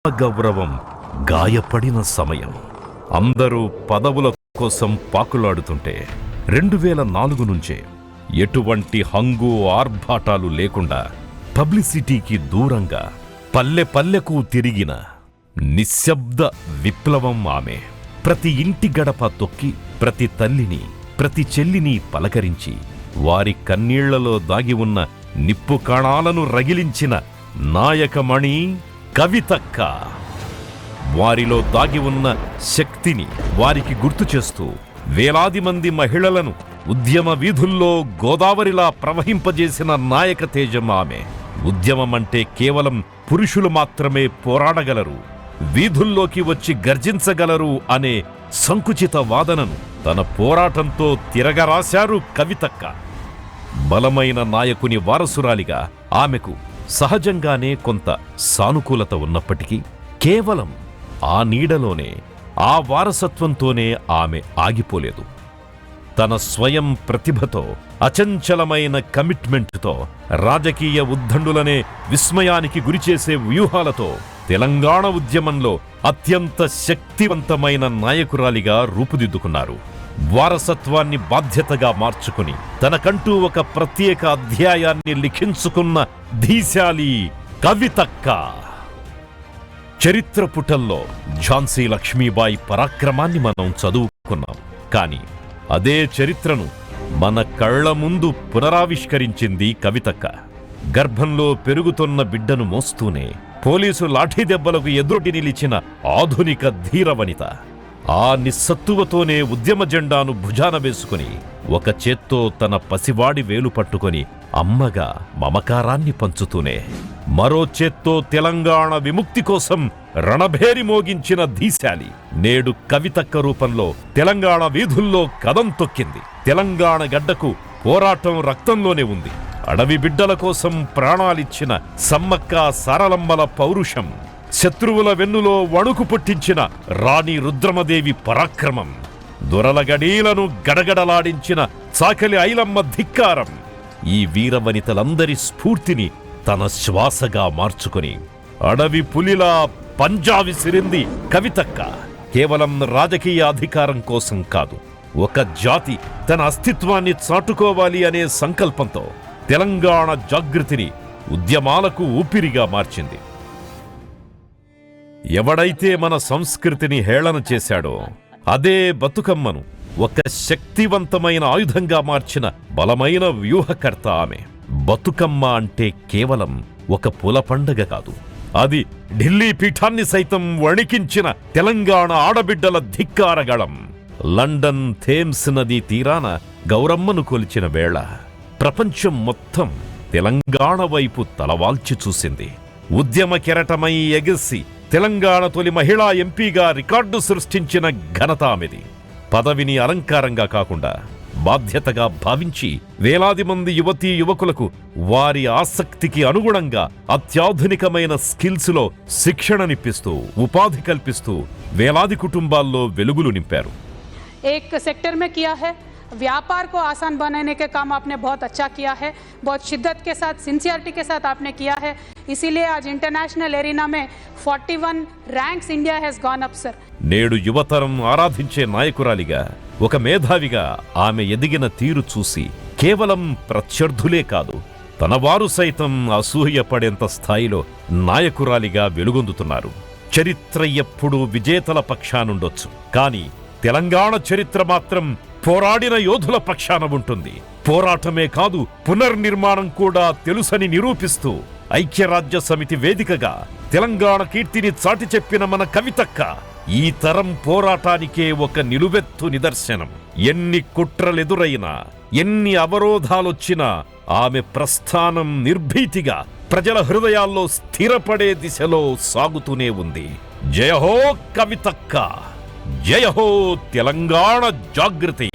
గౌరవం గాయపడిన సమయం. అందరూ పదవుల కోసం పాకులాడుతుంటే 2004 నుంచే ఎటువంటి హంగు ఆర్భాటాలు లేకుండా పబ్లిసిటీకి దూరంగా పల్లె పల్లెకు తిరిగిన నిశ్శబ్ద విప్లవం ఆమె. ప్రతి ఇంటి గడప తొక్కి ప్రతి తల్లిని ప్రతి చెల్లిని పలకరించి వారి కన్నీళ్లలో దాగి ఉన్న నిప్పు కణాలను రగిలించిన నాయకమణి కవితక్క. వారిలో దాగి ఉన్న శక్తిని వారికి గుర్తు చేస్తూ వేలాది మంది మహిళలను ఉద్యమ వీధుల్లో గోదావరిలా ప్రవహింపజేసిన నాయక తేజం ఆమె. ఉద్యమమంటే కేవలం పురుషులు మాత్రమే పోరాడగలరు, వీధుల్లోకి వచ్చి గర్జించగలరు అనే సంకుచిత వాదనను తన పోరాటంతో తిరగరాశారు కవితక్క. బలమైన నాయకుని వారసురాలిగా ఆమెకు సహజంగానే కొంత సానుకూలత ఉన్నప్పటికీ కేవలం ఆ నీడలోనే, ఆ వారసత్వంతోనే ఆమె ఆగిపోలేదు. తన స్వయం ప్రతిభతో, అచంచలమైన కమిట్మెంట్తో, రాజకీయ ఉద్దండులనే విస్మయానికి గురిచేసే వ్యూహాలతో తెలంగాణ ఉద్యమంలో అత్యంత శక్తివంతమైన నాయకురాలిగా రూపుదిద్దుకున్నారు. వారసత్వాన్ని బాధ్యతగా మార్చుకుని తనకంటూ ఒక ప్రత్యేక అధ్యాయాన్ని లిఖించుకున్న ధీశాలి కవితక్క. చరిత్ర పుటల్లో ఝాన్సీ లక్ష్మీబాయి పరాక్రమాన్ని మనం చదువుకున్నాం. కానీ అదే చరిత్రను మన కళ్ల ముందు పునరావిష్కరించింది కవితక్క. గర్భంలో పెరుగుతున్న బిడ్డను మోస్తూనే పోలీసు లాఠీ దెబ్బలకు ఎదురొడ్డి నిలిచిన ఆధునిక ధీరవనిత. ఆ నిస్సత్తువతోనే ఉద్యమ జెండాను భుజాన వేసుకుని ఒక చేత్తో తన పసివాడి వేలు పట్టుకొని అమ్మగా మమకారాన్ని పంచుతూనే మరో చేత్తో తెలంగాణ విముక్తి కోసం రణభేరి మోగించిన ధీశాలి నేడు కవితక్క రూపంలో తెలంగాణ వీధుల్లో కదం తొక్కింది. తెలంగాణ గడ్డకు పోరాటం రక్తంలోనే ఉంది. అడవి బిడ్డల కోసం ప్రాణాలిచ్చిన సమ్మక్క సారలమ్మల పౌరుషం, శత్రువుల వెన్నులో వణుకు పుట్టించిన రాణి రుద్రమదేవి పరాక్రమం, దొరల గడీలను గడగడలాడించిన చాకలి ఐలమ్మ ధిక్కారం, ఈ వీరవనితలందరి స్ఫూర్తిని తన శ్వాసగా మార్చుకుని అడవి పులిలా పంజా విసిరింది కవితక్క. కేవలం రాజకీయ అధికారం కోసం కాదు, ఒక జాతి తన అస్తిత్వాన్ని చాటుకోవాలి అనే సంకల్పంతో తెలంగాణ జాగృతిని ఉద్యమాలకు ఊపిరిగా మార్చింది. ఎవడైతే మన సంస్కృతిని హేళన చేశాడో అదే బతుకమ్మను ఒక శక్తివంతమైన ఆయుధంగా మార్చిన బలమైన వ్యూహకర్త ఆమె. బతుకమ్మ అంటే కేవలం ఒక పూల పండగ కాదు, అది ఢిల్లీ పీఠాన్ని సైతం వణికించిన తెలంగాణ ఆడబిడ్డల ధిక్కారగళం. లండన్ థేమ్స్ నదీ తీరాన గౌరమ్మను కొలిచిన వేళ ప్రపంచం మొత్తం తెలంగాణ వైపు తలవాల్చి చూసింది. ఉద్యమ కెరటమై ఎగిసి తెలంగాణ తొలి మహిళా ఎంపీగా రికార్డు సృష్టించిన ఘనత ఆమెది. పదవిని అలంకారంగా కాకుండా బాధ్యతగా భావించి వేలాది మంది యువతీ యువకులకు వారి ఆసక్తికి అనుగుణంగా అత్యాధునికమైన స్కిల్స్లో శిక్షణనిప్పిస్తూ ఉపాధి కల్పిస్తూ వేలాది కుటుంబాల్లో వెలుగులు నింపారు. एक सेक्टर में किया है, व्यापार को आसान बनाने के काम आपने बहुत अच्छा किया है, बहुत शिद्दत के साथ, सिंसियरिटी के साथ आपने किया है. इसीलिए आज इंटरनेशनल एरिना में 41 ranks India has gone up sir. నేడు యువతరం ఆరాధించే నాయకురాలిగా, ఒక మేధావిగా ఆమె ఎదిగిన తీరు చూసి కేవలం ప్రత్యర్థులే కాదు, తన వారు సైతం అసూయపడేంత స్థాయిలో నాయకురాలిగా వెలుగొందుతున్నారు. చరిత్ర ఎప్పుడూ విజేతల పక్షానుండొచ్చు, కానీ తెలంగాణ చరిత్ర మాత్రం పోరాడిన యోధుల పక్షాన ఉంటుంది. పోరాటమే కాదు, పునర్నిర్మాణం కూడా తెలుసని నిరూపిస్తూ ఐక్యరాజ్య సమితి వేదికగా తెలంగాణ కీర్తిని చాటి చెప్పిన మన కవితక్క ఈ తరం పోరాటానికే ఒక నిలువెత్తు నిదర్శనం. ఎన్ని కుట్రలెదురైనా, ఎన్ని అవరోధాలొచ్చినా ఆమె ప్రస్థానం నిర్భీతిగా ప్రజల హృదయాల్లో స్థిరపడే దిశలో సాగుతూనే ఉంది. జయ హో కవితక్క, జయ హో తెలంగాణ జాగృతి.